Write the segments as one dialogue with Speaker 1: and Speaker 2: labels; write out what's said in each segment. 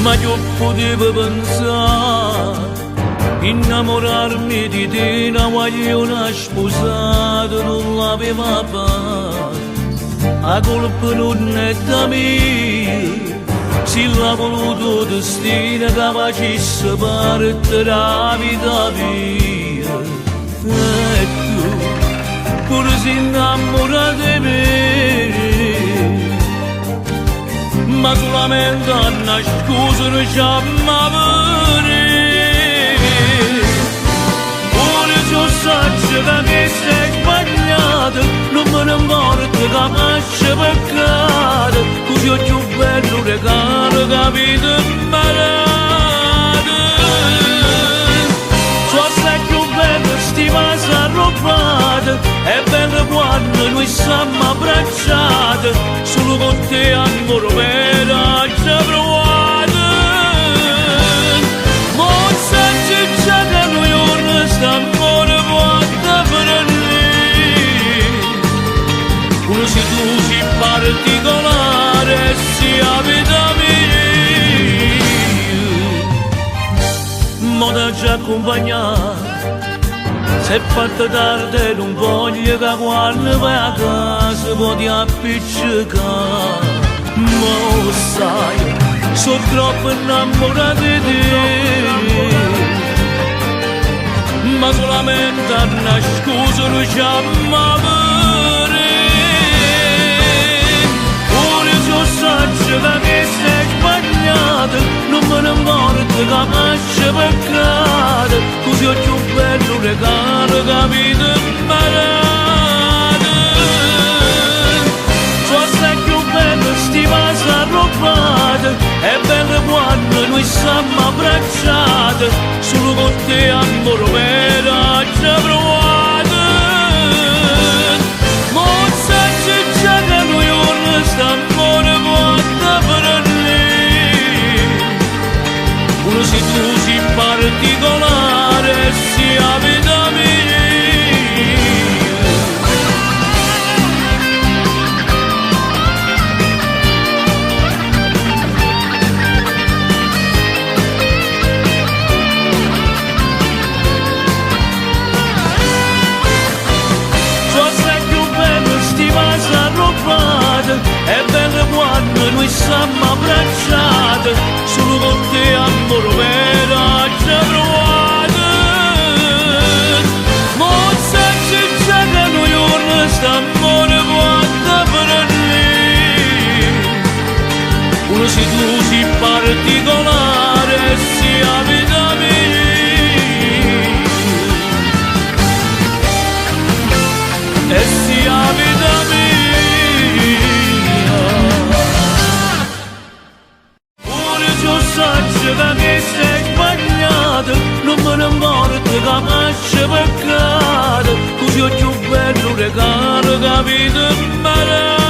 Speaker 1: ma io potevo pensare, innamorarmi di te, una guagliona sposata non l'aveva fatta. La colpa non è da me, se l'ha voluto destino che facesse parte la vita mia. E tu, pure se innamora di me, ma solamente a nascondere già m'avere. Ora io saggio che mi sei sbagliato, non me ne importa che faccia peccato, così ho più bello regalo capito malato. So sei più bello sti vasi arrobati, è bello quando noi siamo abbracciati, solo con te ancora vero già provato. Ma sai già che noi non stiamo ancora fatta per lì. Uno se tu si particolare si abita mia, ma da già accompagnare. Se è fatta tardi non voglio che quando vai a casa poi ti appiccicare. Ma lo sai, sono troppo innamorato di te, ma solamente a nascondere già m'avere. Ora io saggio che mi sei sbagliato, non me ne importa che faccia peccato, così ho più bello regalo capito malato. So sei più bello sti vasi arrobati, è bello quando noi siamo abbracciati, solo con te ancora vero già provato. Ma sai già che noi non stiamo ancora fatta per lì. Uno se tu si particolare si abita mia. So sei più bello sti vasi arrobati, è bello quando noi siamo abbracciati, solo con te ancora vero già provato. Ma sai già che noi non stiamo ancora fatta per lì. Uno se tu si particolare si abita mia, e si abita mia. Ora io saggio che mi sei sbagliato, non me ne importa che faccia peccato, così ho più bello regalo capito malato.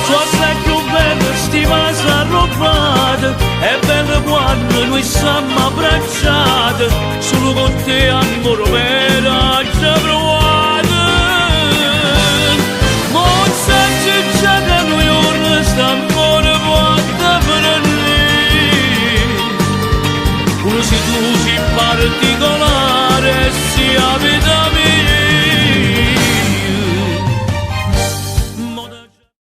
Speaker 1: So sei più bello sti vasi arrobati, è bello quando noi siamo abbracciati,